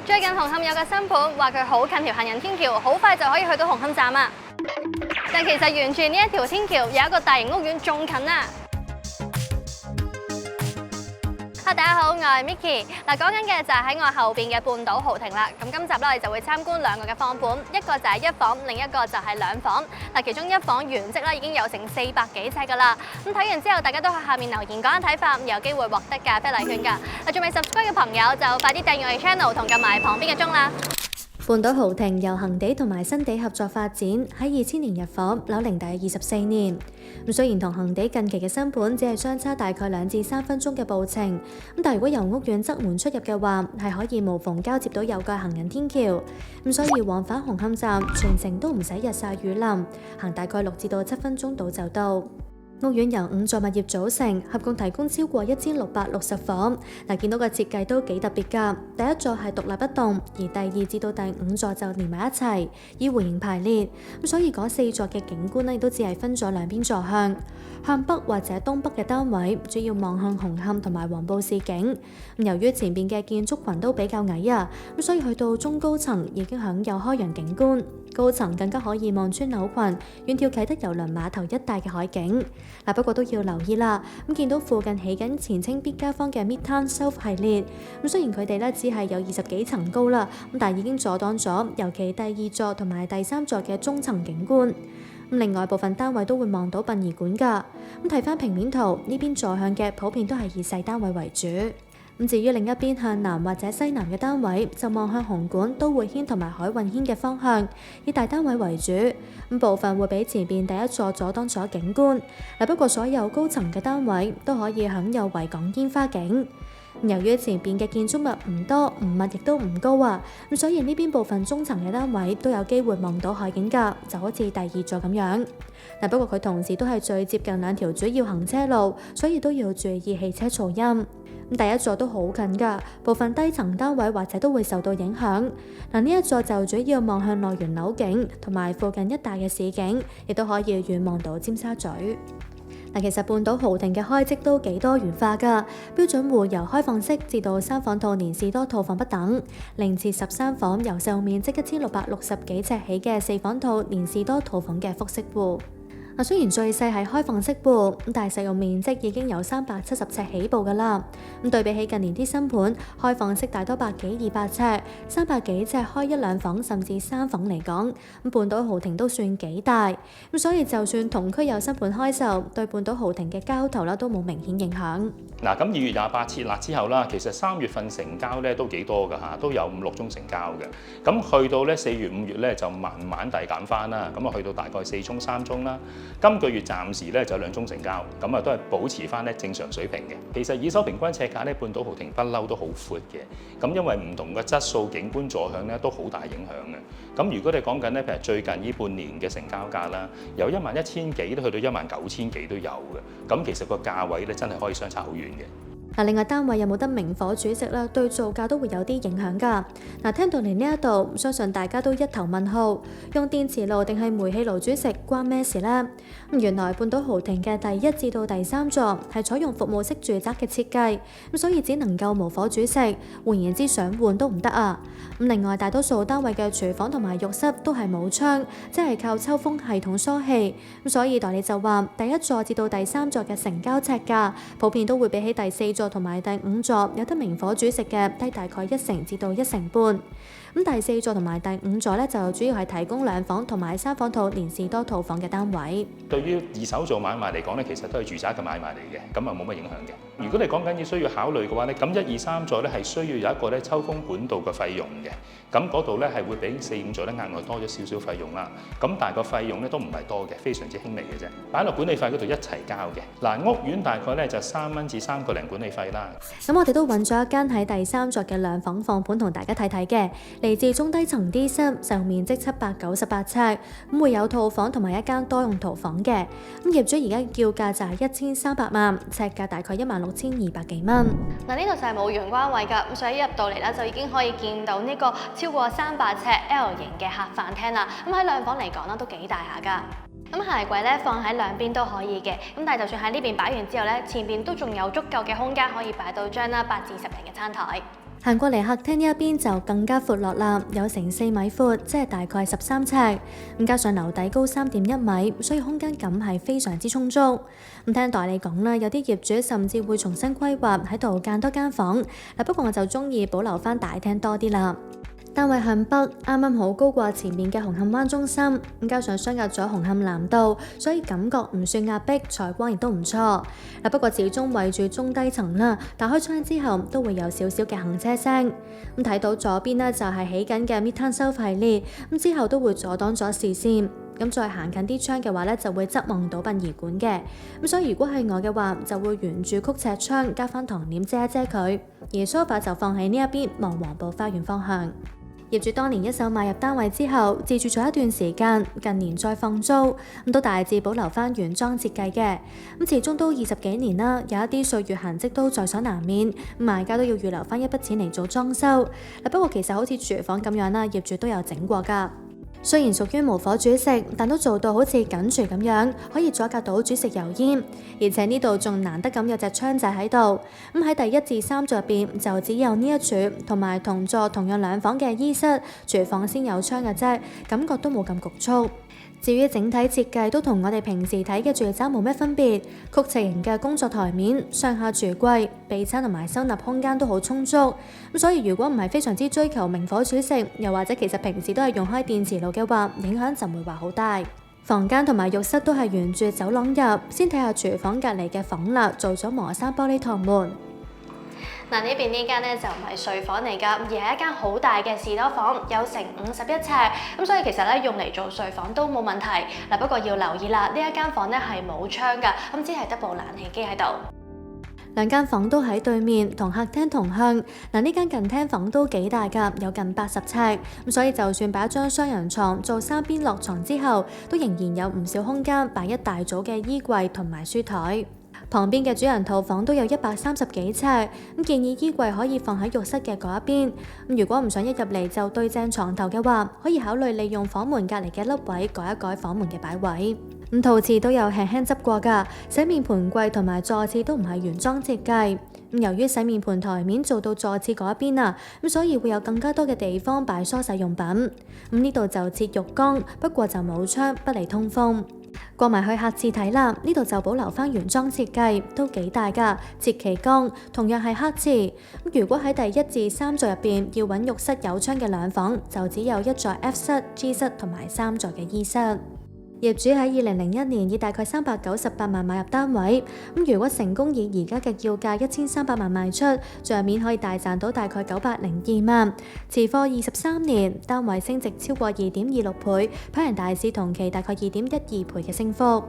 最近紅磡有個新盤，話佢好近條行人天橋，好快就可以去到紅磡站啊！但其實沿住呢一條天橋有一個大型屋苑仲近啊！大家好，我係 Micky。嗱，講緊嘅就係喺我後邊嘅半島豪庭啦。咁今集咧，我哋就會參觀兩個嘅放盤，一個就係一房，另一個就係兩房。嗱，其中一房原則咧已經有成400幾尺噶啦。咁睇完之後，大家都喺下面留言講下睇法，有機會獲得咖啡禮券㗎。嗱，仲未 subscribe 嘅朋友就快啲訂閱我哋 channel 同撳埋旁邊嘅鐘啦。半島豪庭由恒地同埋新地合作發展，喺2000年入伙，樓齡大約24年。咁雖然同恒地近期嘅新盤只係相差大概2至3分鐘嘅步程，但如果由屋苑側門出入嘅話，係可以無縫交接到有個行人天橋。所以往返紅磡站全程都唔使日曬雨淋，行大概6至7分鐘到就到。屋苑由5座物業組成，合共提供超過1660房。見到個設計都幾特別㗎。第一座係獨立不動，而第2至到第5座就連埋一齊，以弧形排列。所以嗰4座嘅景觀呢，亦都只係分咗兩邊座向。向北或者東北嘅單位主要望向紅磡同埋黃埔市景。由於前邊嘅建築群都比較矮啊，所以去到中高層已經享有開揚景觀。高層更加可以望穿樓群，遠眺啟德郵輪碼頭一帶嘅海景。不過都要留意啦。見到附近起緊前清必嘉坊嘅 Midtown South 系列。雖然佢哋咧只係有20幾層高啦，但已經阻擋咗尤其第2座同埋第3座嘅中層景觀。另外部分單位都會望到殯儀館㗎。睇翻平面圖，呢邊座向嘅普遍都係以細單位為主。至於另一邊向南或者西南嘅單位，就望向紅館、都會軒同埋海運軒嘅方向，以大單位為主。部分會俾前邊第1座阻擋咗景觀。不過所有高層嘅單位都可以享有維港煙花景。由於前邊嘅建築物唔多唔密，亦都唔高啊，所以呢邊部分中層嘅單位都有機會望到海景㗎，就好似第2座咁樣。不過佢同時都係最接近2條主要行車路，所以都要注意汽車噪音。第1座都好近㗎，部分低層單位或者都會受到影響。呢一座就主要望向內園樓景同埋附近一帶嘅市景，亦都可以遠望到尖沙咀。其實半島豪庭嘅開則都幾多元化㗎，標準戶由開放式至到3房套連士多套房不等，另設13房由實用面積1660幾尺起嘅4房套連士多套房嘅複式戶。雖然最細係開放式戶，但係實用面積已經有370尺起步㗎啦。對比起近年啲新盤，開放式大多100幾200尺，300幾尺開1、2房甚至3房嚟講，半島豪庭都算幾大。所以就算同區有新盤開售，對半島豪庭嘅交投啦都冇明顯影響。咁2月28設立之後啦，其實3月份成交咧都幾多㗎嚇，都有5、6宗成交嘅。咁去到咧4月、5月咧就慢慢遞減翻啦，咁去到大概4宗、3宗啦。今個月暫時咧就2宗成交，咁都係保持翻咧正常水平嘅。其實以手平均尺價咧，半島豪庭不嬲都好闊嘅。咁因為唔同嘅質素、景觀、座向咧都好大影響嘅。咁如果你講緊咧，譬如最近呢半年嘅成交價啦，由11000幾都去到19000幾都有嘅。咁其實個價位咧真係可以相差好遠嘅。另外單位有冇得明火煮食啦，對造價都會有啲影響㗎。聽到嚟呢一度，相信大家都一頭問號，用電磁爐定係煤氣爐煮食關咩事呢？原來半島豪庭嘅第1至到第3座係採用服務式住宅嘅設計，所以只能夠無火煮食，換言之想換都唔得啊。另外大多數單位嘅廚房同埋浴室都係冇窗，即係靠抽風系統疏氣。所以代理就話第1座至到第3座嘅成交尺價，普遍都會比起第4座同埋第5座有得明火煮食嘅低大概1成至到1成半。第4座同埋第5座咧就主要係提供2房同埋3房套連士多套房嘅單位。對於二手做買賣嚟講咧，其實都係住宅嘅買賣嚟嘅，咁冇乜影響嘅。如果你講緊要需要考慮嘅話咧，咁1、2、3座咧係需要有一個咧抽風管道嘅費用嘅，咁嗰度咧係會比4、5座咧額外多咗少少費用啦。咁但係個費用咧都唔係多嘅，非常之輕微嘅啫，擺落管理費嗰度一齊交嘅。屋苑大概咧就3蚊至3個零管理費啦。咁我哋都揾咗一間喺第3座嘅2房放盤同大家睇睇嘅，嚟自中低層 D 室，實用面積798尺，咁會有套房同埋一間多用途房嘅。業主而家叫價就係1300萬，尺價大概16200幾蚊。呢度就係冇玄關位㗎，咁所以一入到嚟咧就已經可以見到呢個超過300尺 L 型嘅客飯廳啦。咁喺2房嚟講啦，都幾大下㗎。咁鞋櫃咧放喺兩邊都可以嘅，咁但係就算喺呢邊擺完之後咧，前邊都仲有足夠嘅空間可以擺到張8至10人嘅餐台。行過嚟客廳呢一邊就更加闊落啦，有成4米闊，即係大概13尺。咁加上樓底高3.1米，所以空間感係非常之充足。咁聽代理講啦，有啲業主甚至會重新規劃喺度間多間房。不過我就中意保留翻大廳多啲啦。單位向北，啱啱好高過前面嘅紅磡灣中心，咁加上相隔咗紅磡南道，所以感覺唔算壓迫，採光亦都唔錯。不過始終位住中低層啦，打開窗之後都會有少少嘅行車聲。咁睇到左邊呢，就係起緊嘅 Midtown South 系列，咁之後都會阻擋咗視線。咁再行近啲窗嘅話呢，就會側望到殯儀館嘅。咁所以如果係我嘅話，就會沿住曲尺窗加翻堂簾遮一遮佢，而 sofa 就放喺呢一邊望黃埔花園方向。業主當年一手買入單位之後，自住咗一段時間，近年再放租，咁都大致保留翻原裝設計嘅。咁始終都20幾年啦，有一啲歲月痕跡都在所難免，買家都要預留翻一筆錢嚟做裝修。不過其實好似廚房咁樣啦，業主都有整過㗎。雖然屬於無火煮食，但都做到好似緊廚咁樣，可以阻隔到煮食油煙。而且呢度仲難得咁有隻窗仔喺度。咁喺第1至3座入邊就只有呢一處同埋同座同樣2房嘅衣室、廚房先有窗嘅啫，感覺都冇咁局促。至於整體設計都同我哋平時睇嘅住宅冇咩分別，曲尺型嘅工作台面、上下櫥櫃、備餐同埋收納空間都好充足。咁所以如果唔係非常之追求明火煮食，又或者其實平時都係用開電磁爐嘅話，影響就唔會話好大。房間同埋浴室都係沿住走廊入，先睇下廚房隔離嘅房啦，做咗磨砂玻璃堂門。嗱，呢邊呢間咧就唔係睡房嚟㗎，而係一間好大嘅士多房，有成51尺，咁所以其實咧用嚟做睡房都冇問題。不過要留意啦，呢一間房咧係冇窗㗎，咁只係得部冷氣機喺度。2間房都喺對面，同客廳同向。呢間近廳房都幾大㗎，有近80尺，咁所以就算擺一張雙人床做3邊落床之後，都仍然有唔少空間擺一大組嘅衣櫃同埋書台。旁邊嘅主人套房都有130幾尺，咁建議衣櫃可以放喺浴室嘅嗰一邊。如果唔想一入嚟就對正床頭嘅話，可以考慮利用房門隔離嘅凹位改一改房門嘅擺位。陶瓷都有輕輕執過㗎，洗面盆櫃同埋座廁都唔係原裝設計。由於洗面盆台面做到座廁嗰一邊啊，所以會有更加多嘅地方擺梳洗用品。呢度就設浴缸，不過就冇窗，不利通風。過埋去客廁睇啦，呢度就保留翻原裝設計，都幾大㗎，節期缸，同樣係黑廁。如果喺第1至3座入邊要揾浴室有窗嘅2房，就只有1座 F 室、G 室同埋3座嘅 E 室。業主喺2001年以大概398萬買入單位，如果成功以而家嘅叫價1300萬賣出，帳面可以大賺到大概902萬。持貨23年，單位升值超過2.26倍，跑贏大市同期大概2.12倍嘅升幅。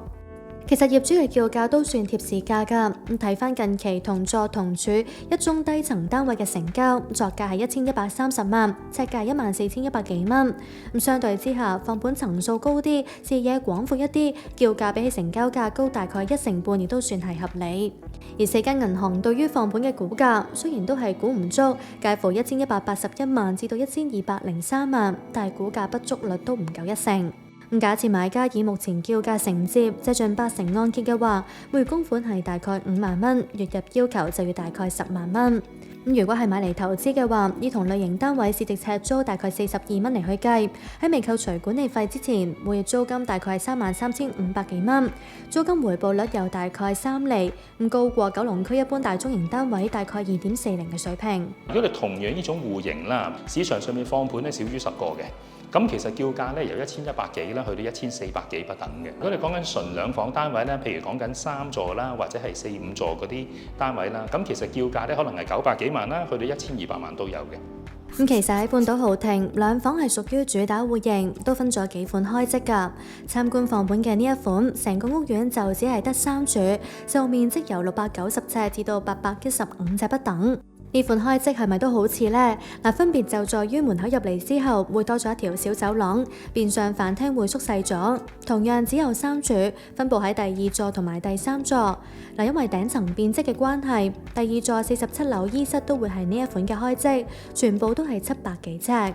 其實業主嘅叫價都算貼市價㗎。睇翻近期同座同處一宗低層單位嘅成交，作價係1130萬，尺價14100幾蚊。相對之下，放盤層數高啲，視野廣闊一啲，叫價比起成交價高大概1成半，亦都算係合理。而4間銀行對於放盤嘅估價，雖然都係估唔足，介乎1181萬至到1203萬，但係估價不足率都唔夠1成。假設買家以目前叫價承接，借盡8成按揭嘅話，每月供款係大概5萬蚊，月入要求就要大概10萬蚊。如果係買嚟投資嘅話，以同類型單位市值尺租大概42蚊嚟去計，喺未扣除管理費之前，每月租金大概係33500幾蚊，租金回報率有大概3厘，高過九龍區一般大中型單位大概2.40嘅水平。如果你同樣呢種戶型啦，市場上面放盤咧少於10個嘅。咁其實叫價咧由1100幾啦，去到1400幾不等嘅。如果你講緊純2房單位咧，譬如講緊3座啦，或者係4、5座嗰啲單位啦，咁其實叫價咧可能係900幾萬啦，去到1200萬都有嘅。其實喺半島豪庭2房係屬於主打戶型，都分咗幾款開則㗎。參觀放盤嘅呢一款，成個屋苑就只係得3處，實用面積由690尺至到815尺不等。呢款開則係咪都好似呢？分別就在於門口入嚟之後會多咗一條小走廊，變相飯廳會縮細咗。同樣只有3處，分佈喺第2座同埋第3座。因為頂層變質嘅關係，第2座47樓衣室都會係呢一款嘅開則，全部都係700幾尺。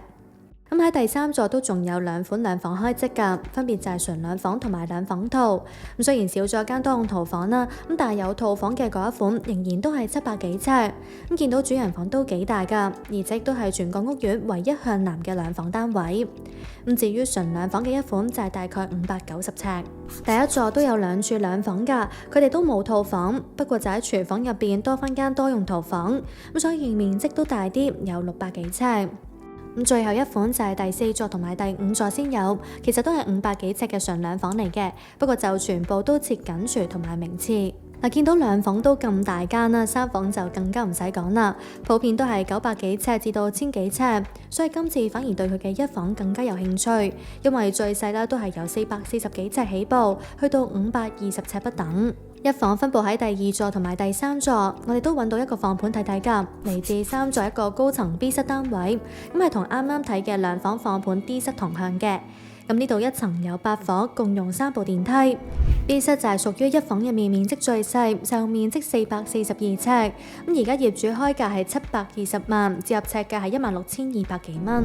咁喺第三座都仲有兩款兩房開則㗎，分別就係純兩房同埋兩房套。咁雖然少咗間多用途房啦，咁但係有套房嘅嗰一款仍然都係700幾尺。咁見到主人房都幾大㗎，而且都係全個屋苑唯一向南嘅兩房單位。咁至於純兩房嘅一款就係大概590尺。第一座都有兩處兩房㗎，佢哋都冇套房，不過就喺廚房入邊多翻間多用途房，咁所以面積都大啲，有600幾尺。咁最後一款就係第4座同埋第5座先有，其實都係500幾尺嘅純兩房嚟嘅，不過就全部都設緊廚同埋明廁。嗱，見到兩房都咁大間啦，三房就更加唔使講啦，普遍都係900幾尺至到1000幾尺，所以今次反而對佢嘅一房更加有興趣，因為最細啦都係由440幾尺起步，去到520尺不等。一房分佈喺第2座同埋第3座，我哋都揾到一個放盤睇睇㗎，嚟自3座一個高層 B 室單位，咁係同啱啱睇嘅兩房放盤 D 室同向嘅。咁呢度一層有8房，共用3部電梯。B 室就係屬於一房入面面積最細，就面積442尺。咁而家業主開價係720萬，折合尺價係16200幾蚊。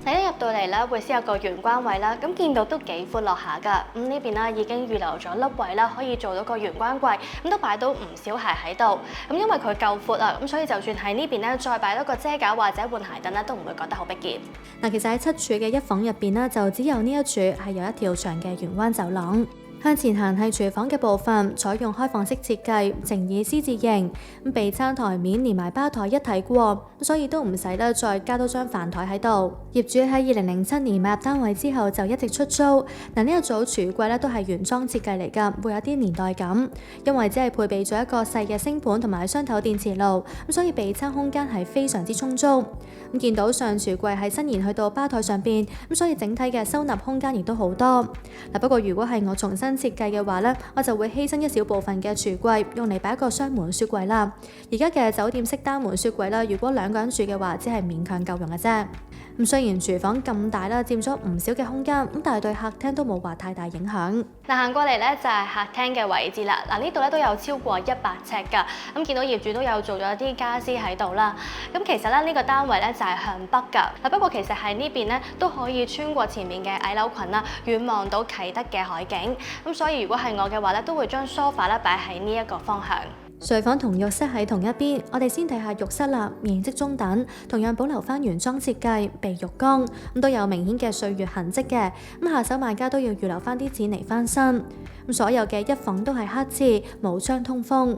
一入到嚟咧，會先有個玄關位啦，咁見到都幾闊落下㗎。咁呢邊啦已經預留咗凹位啦，可以做到個玄關櫃，咁都擺到唔少鞋喺度。咁因為佢夠闊啊，咁所以就算喺呢邊咧再擺多個遮架或者換鞋凳咧，都唔會覺得好逼傑。嗱，其實喺7處嘅一房入邊咧，就只有呢一處係有一條長嘅圓彎走廊。向前行係廚房嘅部分，採用開放式設計，呈以 C 字形，咁備餐台面連埋吧台一體過，所以都唔使咧再加多張飯台喺度。業主喺2007年買入單位之後就一直出租。嗱，呢一組櫥櫃咧都係原裝設計嚟㗎，會有啲年代感，因為只係配備咗一個細嘅星盤同埋雙頭電磁爐，咁所以備餐空間係非常之充足。咁見到上櫥櫃係伸延去到吧台上邊，咁所以整體嘅收納空間亦都好多。嗱，不過如果係我重新設計嘅話呢，我就會犧牲一小部分嘅櫥櫃，用嚟擺一個雙門雪櫃啦。而家嘅酒店式單門雪櫃啦，如果2個人住嘅話，只係勉強夠用嘅啫。咁雖然廚房咁大啦，佔咗唔少嘅空間，咁但係對客廳都冇話太大影響。嗱，行過嚟呢就係客廳嘅位置啦。嗱，呢度咧都有超過100尺㗎。咁見到業主都有做咗一啲家私喺度啦。咁其實咧呢個單位咧就係向北㗎。嗱，不過其實喺呢邊咧都可以穿過前面嘅矮樓群啦，遠望到啟德嘅海景。咁所以如果係我嘅話咧，都會將梳化咧擺喺呢一個方向。睡房同浴室喺同一邊，我哋先睇下浴室啦，面積中等，同樣保留翻原裝設計，備浴缸，咁都有明顯嘅歲月痕跡嘅，咁下手買家都要預留翻啲錢嚟翻新。咁所有嘅一房都係黑廁，冇窗通風。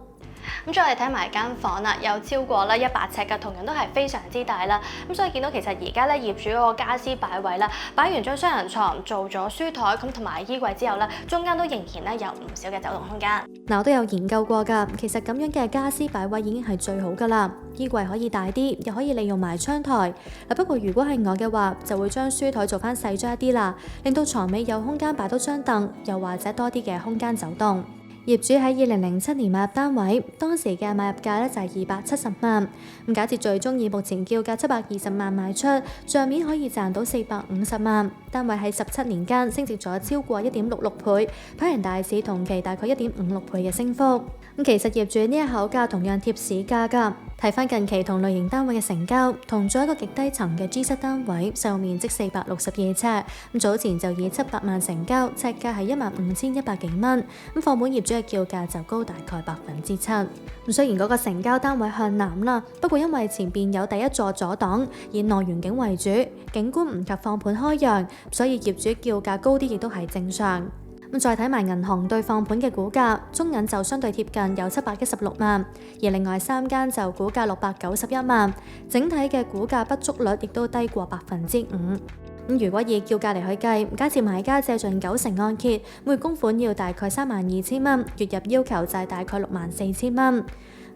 咁再嚟睇埋間房啦，有超過100尺嘅，同樣都係非常之大啦。咁所以見到其實而家咧業主嗰個家私擺位啦，擺完張雙人床，做咗書台咁同埋衣櫃之後咧，中間都仍然咧有唔少嘅走動空間。嗱，我都有研究過㗎，其實咁樣嘅家私擺位已經係最好㗎啦。衣櫃可以大啲，又可以利用埋窗台。嗱，不過如果係我嘅話，就會將書台做翻細張一啲啦，令到床尾有空間擺多張凳，又或者多啲嘅空間走動。業主喺2007年買入單位，當時嘅買入價咧就係270萬。咁假設最終以目前叫價720萬賣出，帳面可以賺到450萬。單位喺17年間升值咗超過1.66倍，跑贏大市同期大概1.56倍嘅升幅。咁其實業主呢一口價同樣貼市價㗎。睇翻近期同類型單位嘅成交，同咗一個極低層嘅 G 室單位，售面積462尺，咁早前就以700萬成交，尺價係15100幾蚊，咁放本業主嘅叫價就高大概7%。咁雖然嗰個成交單位向南啦，不過因為前邊有第一座阻擋，以內園景為主，景觀唔及放盤開揚，所以業主叫價高啲亦都係正常。咁再睇埋銀行對放盤嘅估價，中銀就相對貼近，有716萬，而另外3間就估價691萬，整體嘅估價不足率亦都低過5%。咁如果以叫價嚟去計，假設買家借盡90%按揭，每供款要大概32000蚊，月入要求就係大概64000蚊。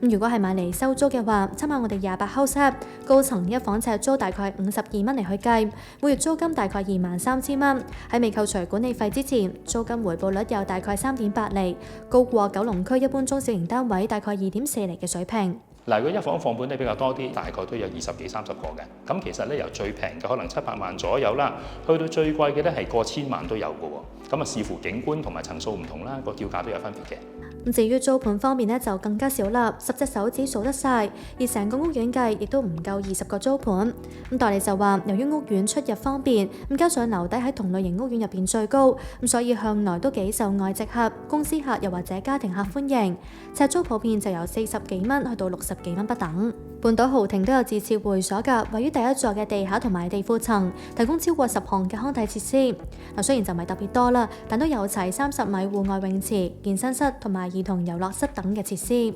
如果係買嚟收租嘅話，參考我哋28 house 高層一房尺租大概52蚊嚟去計，每月租金大概23000蚊。喺未扣除管理費之前，租金回報率有大概3.8厘，高過九龍區一般中小型單位大概2.4厘嘅水平。嗱，如果一房放盤咧比較多啲，大概都有20幾30個嘅。咁其實咧由最平嘅可能700萬左右啦，去到最貴嘅咧係過千萬都有嘅喎。咁啊視乎景觀同埋層數唔同啦，個叫價都有分別嘅。咁至於租盤方面呢，就更加少啦，10隻手指數得晒，而成個屋苑計亦都唔夠20個租盤。咁代理就話，由於屋苑出入方便，咁加上樓底喺同類型屋苑入邊最高，咁所以向來都幾受外籍客、公司客又或者家庭客歡迎。尺租普遍就由40幾蚊去到60幾蚊不等。半島豪庭都有自設會所㗎，位於第一座嘅地下同埋地庫層，提供超過10項嘅康體設施。嗱，雖然就唔係特別多啦，但都有齊30米戶外泳池、健身室同埋兒童遊樂室等嘅設施。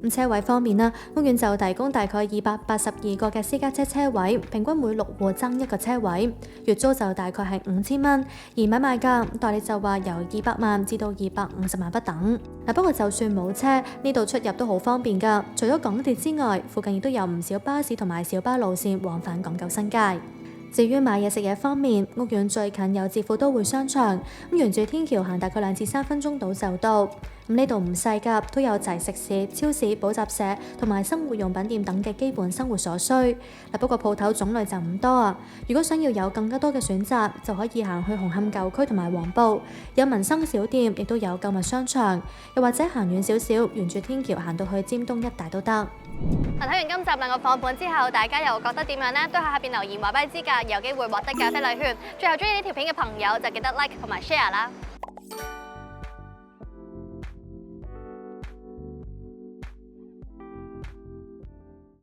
咁車位方面啦，屋苑就提供大概282個嘅私家車車位，平均每6戶爭1個車位，月租就大概係5000蚊，而買賣價代理就話由200萬至到250萬不等。不過就算冇車，呢度出入都好方便㗎，除咗港鐵之外，附近亦都有唔少巴士同埋小巴路線往返港九新界。至於買嘢食嘢方面，屋苑最近有置富都會商場，咁沿住天橋行大概2至3分鐘到就到。咁呢度唔細㗎，都有齊食肆、超市、補習社同埋生活用品店等嘅基本生活所需。不過鋪頭種類就唔多啊。如果想要有更加多嘅選擇，就可以行去紅磡舊區同埋黃埔，有民生小店，亦都有購物商場，又或者行遠少少，沿住天橋行到去尖東一帶都得。睇完今集2個房盤之後，大家又覺得點樣呢？都喺下邊留言話俾你知㗎，有機會獲得咖啡禮券。最後中意呢條片嘅朋友就記得 like 同埋 share 啦。